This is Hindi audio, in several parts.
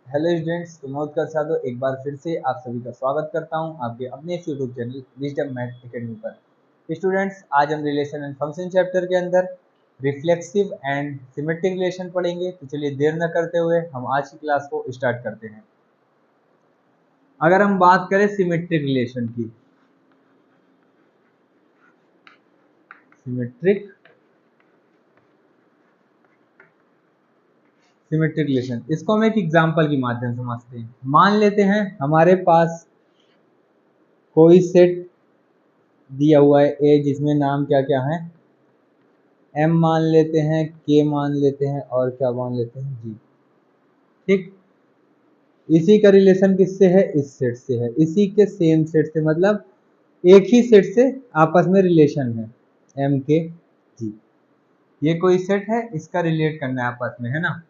हेलो स्टूडेंट्स, प्रमोद कर साधो एक बार फिर से आप सभी का स्वागत करता हूं आपके अपने YouTube channel wisdom math academy पर। स्टूडेंट्स, आज हम रिलेशन एंड फंक्शन चैप्टर के अंदर रिफ्लेक्सिव एंड सिमेट्रिक रिलेशन पढ़ेंगे। तो चलिए देर न करते हुए हम आज की क्लास को स्टार्ट करते हैं। अगर हम बात करें सिमेट्रिक रिलेशन की, सिमेट्रिक रिलेशन, इसको हम एक एग्जांपल के माध्यम से समझते हैं। मान लेते हैं हमारे पास कोई सेट दिया हुआ है ए, जिसमें नाम क्या क्या है, एम मान लेते हैं, के मान लेते हैं और क्या मान लेते हैं, जी। ठीक, इसी का रिलेशन किससे है, इस सेट से है, इसी के सेम सेट से, मतलब एक ही सेट से आपस में रिलेशन है, एम के जी। ये कोई सेट है, इसका रिलेट करना है आपस में, है ना,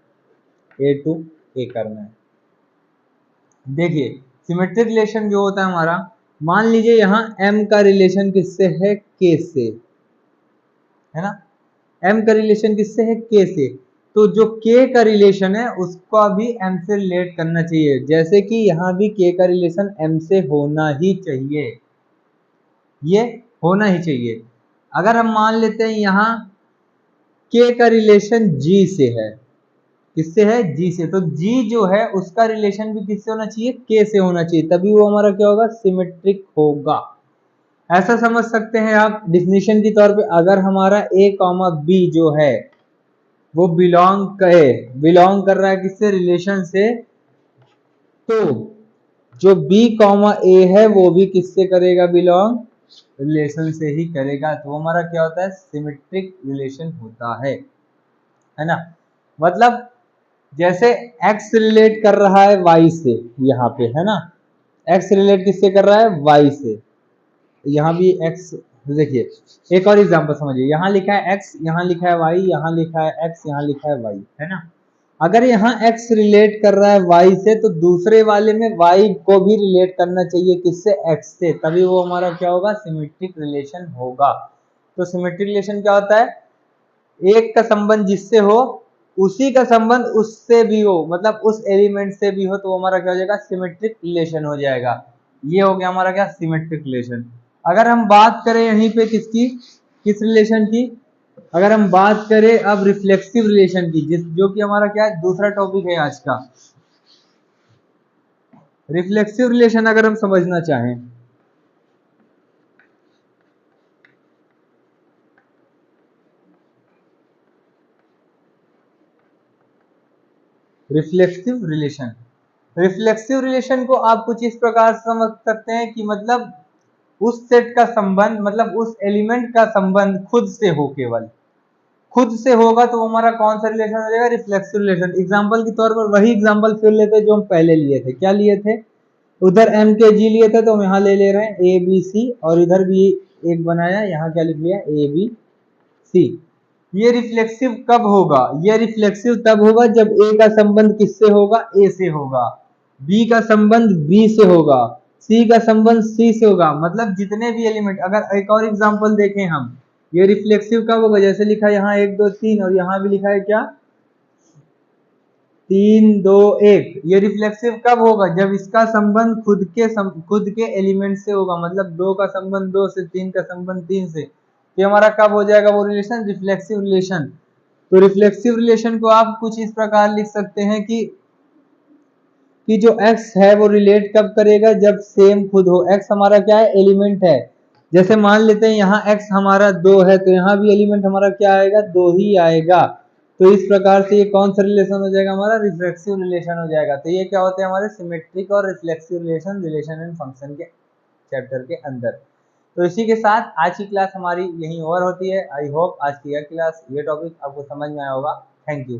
ए टू ए करना है। देखिए सिमेट्रिक रिलेशन जो होता है हमारा, मान लीजिए यहाँ एम का रिलेशन किससे है, के से, है ना। एम का रिलेशन किससे है, के से। तो जो के का रिलेशन है उसको भी एम से रिलेट करना चाहिए, जैसे कि यहाँ भी के का रिलेशन एम से होना ही चाहिए, ये होना ही चाहिए। अगर हम मान लेते हैं यहाँ के का रिलेशन जी से है, किससे है, जी से, तो जी जो है उसका रिलेशन भी किससे होना चाहिए, के से होना चाहिए, तभी वो हमारा क्या होगा, सिमेट्रिक होगा। ऐसा समझ सकते हैं आप डिफिनीशन के तौर पे, अगर हमारा ए कॉमा बी जो है वो बिलोंग कर रहा है किससे, रिलेशन से, तो जो बी कॉमा ए है वो भी किससे करेगा, बिलोंग, रिलेशन से ही करेगा। तो हमारा क्या होता है, सिमेट्रिक रिलेशन होता है ना। मतलब जैसे एक्स रिलेट कर रहा है वाई से, यहाँ पे है ना, एक्स रिलेट किससे कर रहा है, वाई से, यहाँ भी एक्स। देखिए एक और एग्जांपल समझिए, यहाँ लिखा है एक्स, यहाँ लिखा है वाई, यहाँ लिखा है एक्स, यहाँ लिखा है वाई, है ना। अगर यहाँ एक्स रिलेट कर रहा है वाई से, तो दूसरे वाले में वाई को भी रिलेट करना चाहिए, किससे, एक्स से, तभी वो हमारा क्या होगा, सिमेट्रिक रिलेशन होगा। तो सिमेट्रिक रिलेशन क्या होता है, एक का संबंध जिससे हो उसी का संबंध उससे भी हो, मतलब उस एलिमेंट से भी हो, तो वो हमारा क्या हो जाएगा, सिमेट्रिक रिलेशन हो जाएगा। ये हो गया हमारा क्या, सिमेट्रिक रिलेशन। अगर हम बात करें यहीं पे किसकी, किस रिलेशन की, अगर हम बात करें अब रिफ्लेक्सिव रिलेशन की, जिस जो कि हमारा क्या है, दूसरा टॉपिक है आज का। रिफ्लेक्सिव रिलेशन अगर हम समझना चाहें, रिफ्लेक्सिव रिलेशन को आप कुछ इस प्रकार समझ सकते हैं कि मतलब उस सेट का संबंध, मतलब उस एलिमेंट का संबंध खुद से हो, केवल खुद से होगा, तो हमारा कौन सा रिलेशन हो जाएगा, रिफ्लेक्सिव रिलेशन। एग्जांपल के तौर पर वही एग्जांपल फिर लेते हैं जो हम पहले लिए थे। क्या लिए थे, उधर एम के जी लिए थे, तो हम यहाँ ले रहे हैं ए बी सी, और इधर भी एक बनाया, यहाँ क्या लिख लिया, ए बी सी। ये रिफ्लेक्सिव कब होगा, ये रिफ्लेक्सिव तब होगा जब ए का संबंध किससे होगा, ए से होगा, बी का संबंध बी से होगा, सी का संबंध सी से होगा, मतलब जितने भी एलिमेंट। अगर एक और एग्जांपल देखें हम, ये रिफ्लेक्सिव कब होगा, जैसे लिखा है यहाँ 1 2 3, और यहाँ भी लिखा है क्या, 3 2 1। ये रिफ्लेक्सिव कब होगा, जब इसका संबंध खुद के एलिमेंट से होगा, मतलब 2 का संबंध 2 से, 3 का संबंध 3 से। ये हमारा कब हो जाएगा वो रिलेशन, रिफ्लेक्सिव रिलेशन। तो रिफ्लेक्सिव रिलेशन को आप कुछ इस प्रकार लिख सकते हैं कि जो x है वो रिलेट कब करेगा, जब सेम खुद हो। x हमारा क्या है, एलिमेंट है। जैसे मान लेते हैं यहाँ x हमारा 2 है, तो यहाँ भी एलिमेंट हमारा क्या आएगा, 2 ही आएगा। तो इस प्रकार से ये कौन सा रिलेशन हो जाएगा, हमारा रिफ्लेक्सिव रिलेशन हो जाएगा। तो ये क्या होते हैं हमारे सिमेट्रिक और रिफ्लेक्सिव रिलेशन एंड फंक्शन के चैप्टर के अंदर। तो इसी के साथ आज की क्लास हमारी यहीं ओवर होती है। आई होप आज की यह क्लास, ये टॉपिक आपको समझ में आया होगा। Thank you.